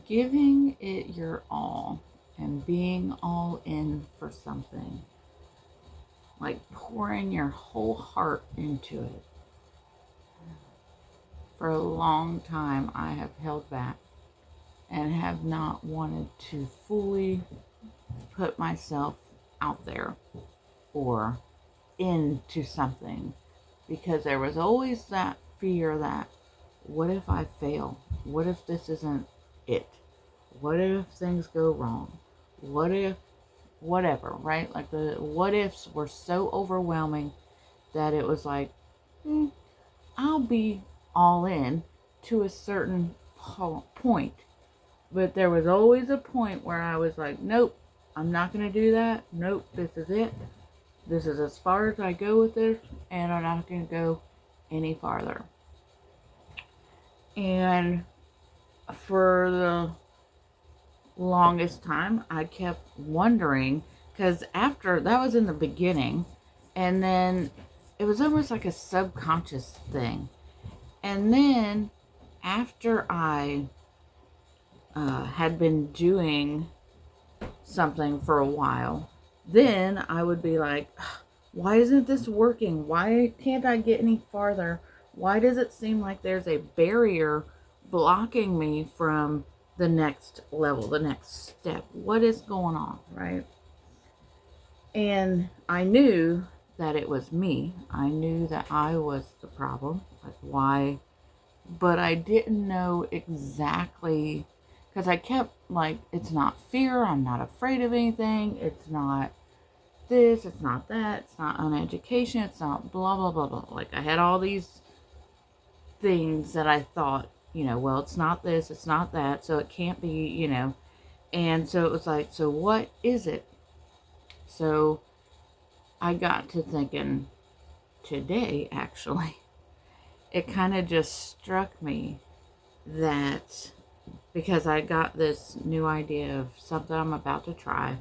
Giving it your all and being all in for something, like pouring your whole heart into it. For a long time, I have held back and have not wanted to fully put myself out there or into something because there was always that fear that what if I fail? What if this isn't it? What if things go wrong? What if whatever, right? Like the what ifs were so overwhelming that it was like, mm, I'll be all in to a certain point. But there was always a point where I was like, nope, I'm not going to do that. Nope, this is it. This is as far as I go with this, and I'm not going to go any farther. And for the longest time, I kept wondering, because after that was in the beginning, and then it was almost like a subconscious thing. And then after I had been doing something for a while, then I would be like, why isn't this working? Why can't I get any farther? Why does it seem like there's a barrier blocking me from the next level, the next step? What is going on, right? And I knew that it was me. I knew that I was the problem. Like, why? But I didn't know exactly because I kept like, it's not fear. I'm not afraid of anything. It's not this. It's not that. It's not uneducation. It's not blah, blah, blah, blah. Like, I had all these things that I thought, well, it's not this. It's not that. So it can't be. And so it was like, so what is it? So I got to thinking today, actually, it kind of just struck me that because I got this new idea of something I'm about to try.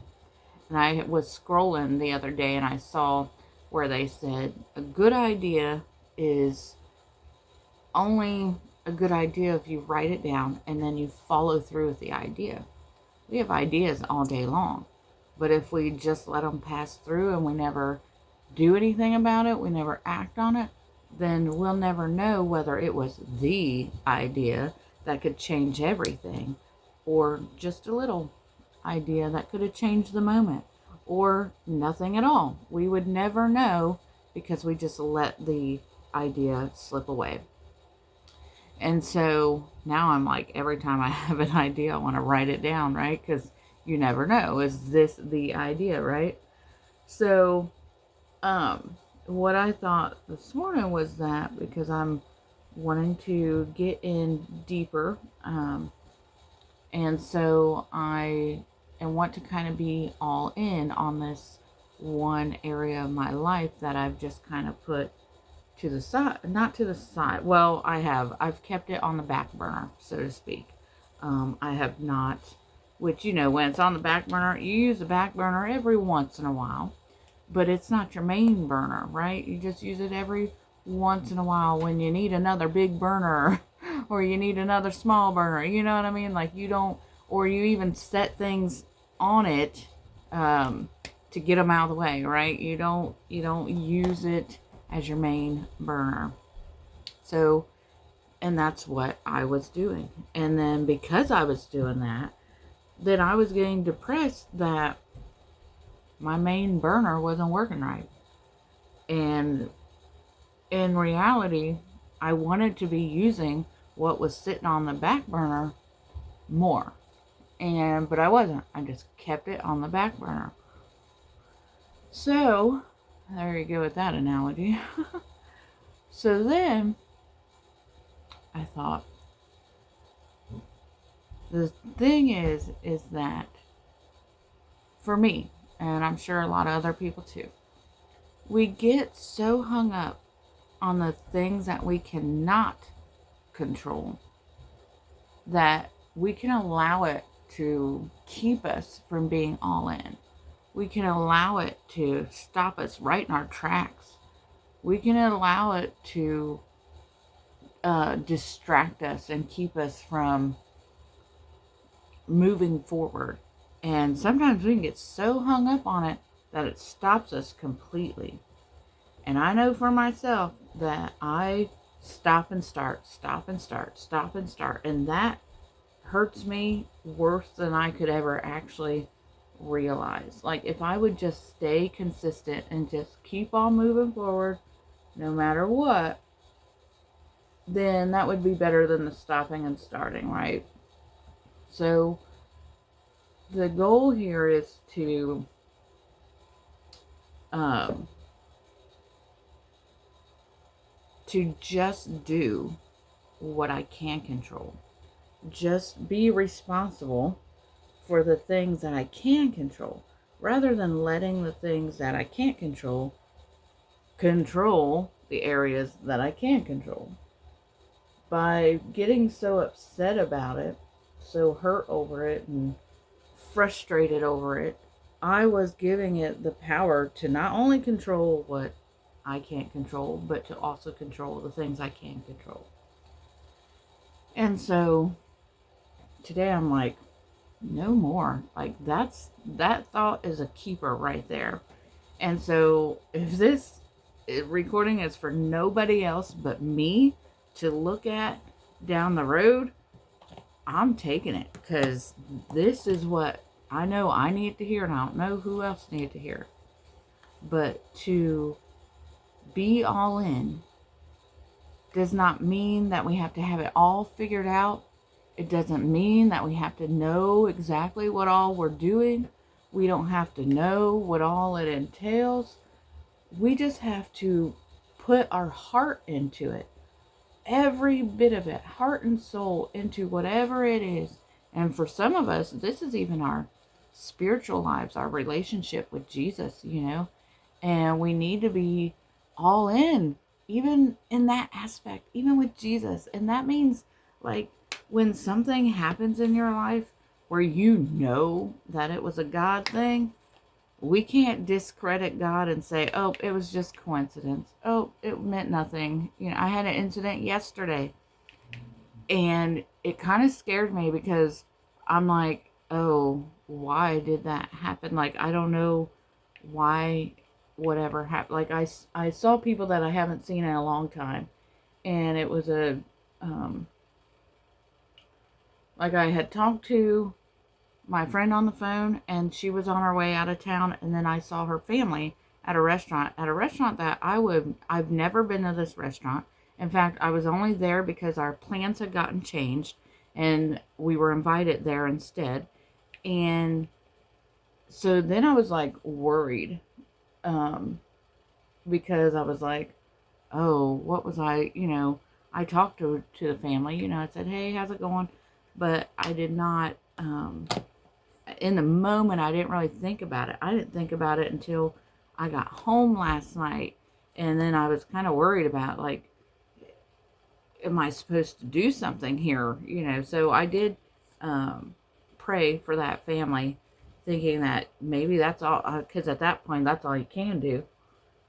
And I was scrolling the other day and I saw where they said a good idea is only a good idea if you write it down and then you follow through with the idea. We have ideas all day long, but if we just let them pass through and we never do anything about it, we never act on it, then we'll never know whether it was the idea that could change everything or just a little idea that could have changed the moment or nothing at all. We would never know because we just let the idea slip away. And so now I'm like, every time I have an idea, I want to write it down, right? Because you never know. Is this the idea, right? So, what I thought this morning was that because I'm wanting to get in deeper, and so I want to kind of be all in on this one area of my life that I've just kind of put to the side, not to the side. Well, I've kept it on the back burner, so to speak. I have not, which, when it's on the back burner, you use the back burner every once in a while, but it's not your main burner, right? You just use it every once in a while when you need another big burner or you need another small burner. You know what I mean? Like, you don't, or you even set things on it to get them out of the way, right? You don't use it as your main burner. So, and that's what I was doing. And then because I was doing that, then I was getting depressed that my main burner wasn't working right. And in reality, I wanted to be using what was sitting on the back burner more. But I wasn't. I just kept it on the back burner. So, there you go with that analogy. So then I thought, the thing is that for me, and I'm sure a lot of other people too, we get so hung up on the things that we cannot control that we can allow it to keep us from being all in. We can allow it to stop us right in our tracks. We can allow it to distract us and keep us from moving forward. And sometimes we can get so hung up on it that it stops us completely. And I know for myself that I stop and start, stop and start, stop and start. And that hurts me worse than I could ever actually realize. Like, if I would just stay consistent and just keep on moving forward no matter what, then that would be better than the stopping and starting, right? So the goal here is um, to just do what I can control. Just be responsible for the things that I can control, rather than letting the things that I can't control the areas that I can control. By getting so upset about it, so hurt over it, and frustrated over it, I was giving it the power to not only control what I can't control, but to also control the things I can control. And so today I'm like, no more. Like, that thought is a keeper right there. And so if this recording is for nobody else but me to look at down the road, I'm taking it, because this is what I know I need to hear, and I don't know who else needed to hear. But to be all in does not mean that we have to have it all figured out. It doesn't mean that we have to know exactly what all we're doing. We don't have to know what all it entails. We just have to put our heart into it. Every bit of it, heart and soul, into whatever it is. And for some of us, this is even our spiritual lives, our relationship with Jesus, and we need to be all in, even in that aspect, even with Jesus. And that means, like, when something happens in your life where you know that it was a God thing, we can't discredit God and say, oh, it was just coincidence. Oh, it meant nothing. I had an incident yesterday, and it kind of scared me, because I'm like, oh, why did that happen? Like, I don't know why whatever happened. Like, I saw people that I haven't seen in a long time, and it was like, I had talked to my friend on the phone, and she was on her way out of town, and then I saw her family at a restaurant that I've never been to this restaurant. In fact, I was only there because our plans had gotten changed, and we were invited there instead. And so then I was like worried, because I was like, oh, what was I talked to the family, I said, hey, how's it going? But I did not, in the moment, I didn't really think about it. I didn't think about it until I got home last night. And then I was kind of worried about, like, am I supposed to do something here? So I did pray for that family, thinking that maybe that's all, because at that point, that's all you can do.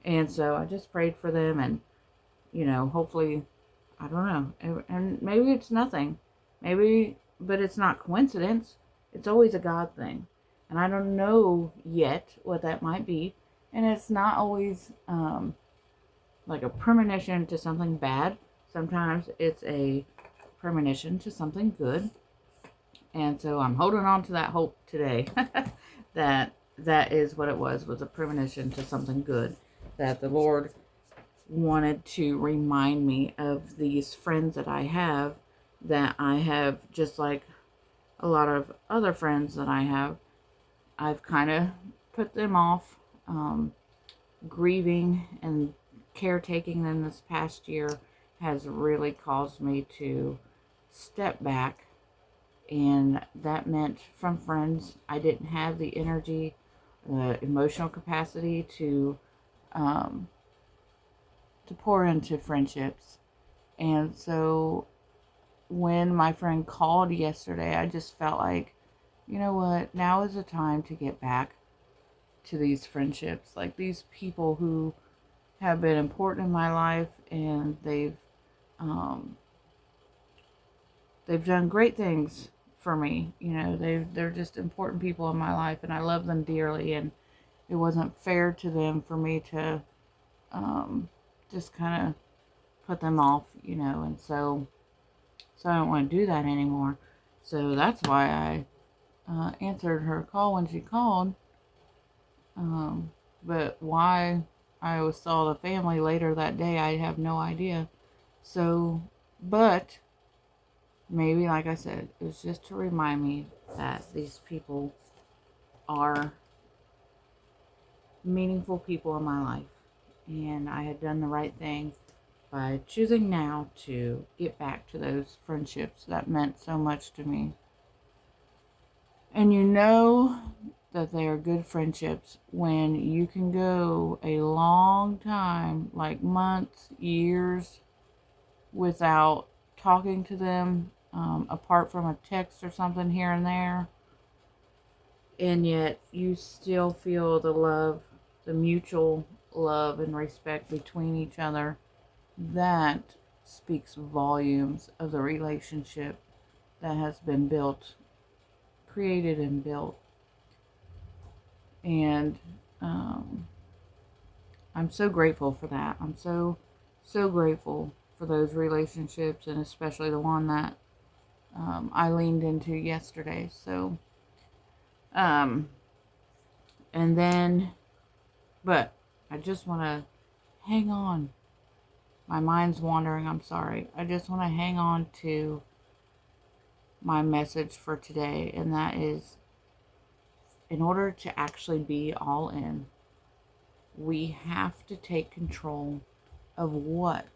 And so I just prayed for them, and, hopefully, I don't know. And maybe it's nothing. But it's not coincidence. It's always a God thing. And I don't know yet what that might be. And it's not always like a premonition to something bad. Sometimes it's a premonition to something good. And so I'm holding on to that hope today that is what it was a premonition to something good. That the Lord wanted to remind me of these friends that I have, just like a lot of other friends that I have. I've kind of put them off, grieving and caretaking them this past year has really caused me to step back. And that meant, from friends, I didn't have the energy, the emotional capacity to pour into friendships. And so when my friend called yesterday, I just felt like, you know what, now is the time to get back to these friendships. Like, these people who have been important in my life, and they've done great things for me. They're just important people in my life, and I love them dearly. And it wasn't fair to them for me to just kind of put them off, and so I don't want to do that anymore. So that's why I answered her call when she called. But why I saw the family later that day, I have no idea. So, but maybe, like I said, it was just to remind me that these people are meaningful people in my life. And I had done the right thing by choosing now to get back to those friendships that meant so much to me. And that they are good friendships when you can go a long time, like months, years, without talking to them, apart from a text or something here and there. And yet you still feel the love, the mutual love and respect between each other. That speaks volumes of the relationship that has been created and built. And I'm so grateful for that. I'm so grateful for those relationships, and especially the one that I leaned into yesterday. So, and then, but I just want to hang on. My mind's wandering, I'm sorry. I just want to hang on to my message for today, and that is, in order to actually be all in, we have to take control of what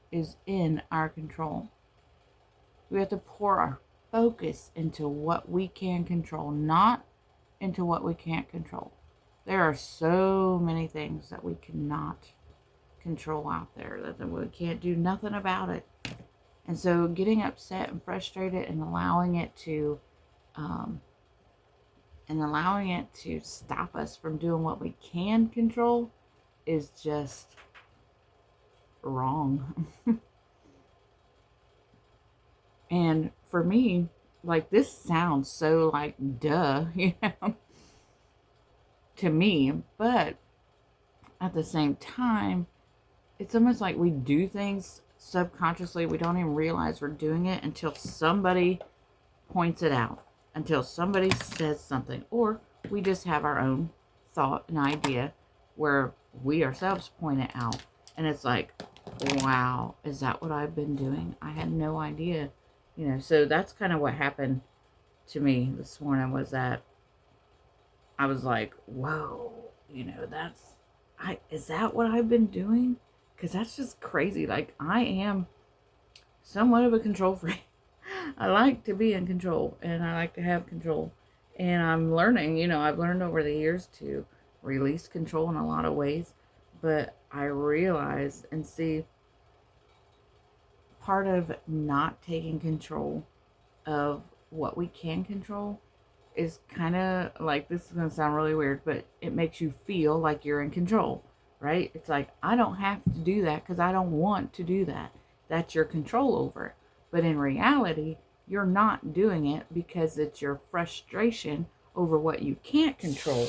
is in our control. We have to pour our focus into what we can control, not into what we can't control. There are so many things that we cannot control out there, that we can't do nothing about it. And so getting upset and frustrated and allowing it to stop us from doing what we can control is just wrong. And for me, like, this sounds so like duh, to me, but at the same time, it's almost like we do things subconsciously. We don't even realize we're doing it until somebody points it out, until somebody says something, or we just have our own thought and idea where we ourselves point it out. And it's like, wow, is that what I've been doing? I had no idea. So that's kind of what happened to me this morning, was that I was like, whoa, is that what I've been doing? Because that's just crazy. Like, I am somewhat of a control freak. I like to be in control, and I like to have control. And I'm learning, I've learned over the years to release control in a lot of ways. But I realize and see part of not taking control of what we can control is kind of like, this is going to sound really weird, but it makes you feel like you're in control, right? It's like, I don't have to do that because I don't want to do that. That's your control over it. But in reality, you're not doing it because it's your frustration over what you can't control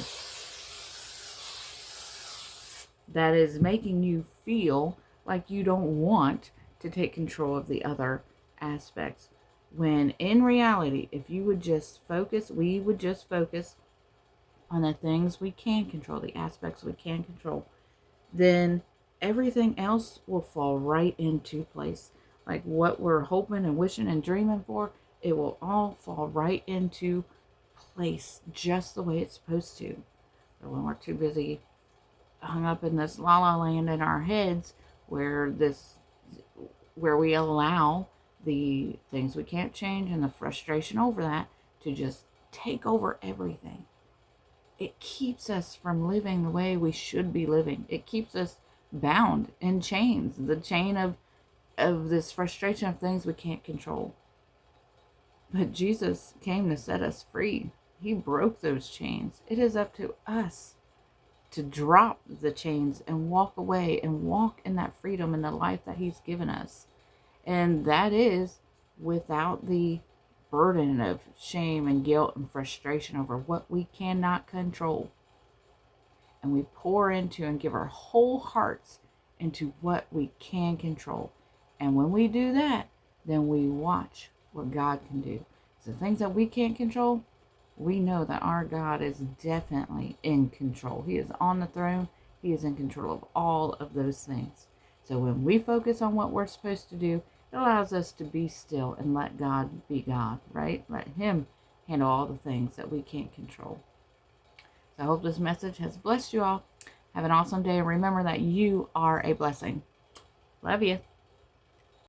that is making you feel like you don't want to take control of the other aspects. When in reality, if you would just focus, we would just focus on the things we can control, the aspects we can control, then everything else will fall right into place. Like what we're hoping and wishing and dreaming for, it will all fall right into place just the way it's supposed to. But when we're too busy hung up in this la la land in our heads, where we allow the things we can't change and the frustration over that to just take over everything, it keeps us from living the way we should be living. It keeps us bound in chains, the chain of this frustration of things we can't control. But Jesus came to set us free. He broke those chains. It is up to us to drop the chains and walk away and walk in that freedom and the life that he's given us. And that is without the burden of shame and guilt and frustration over what we cannot control. And we pour into and give our whole hearts into what we can control. And when we do that, then we watch what God can do. So things that we can't control, we know that our God is definitely in control. He is on the throne. He is in control of all of those things. So when we focus on what we're supposed to do, it allows us to be still and let God be God, right? Let Him handle all the things that we can't control. So I hope this message has blessed you all. Have an awesome day, and remember that you are a blessing. Love you.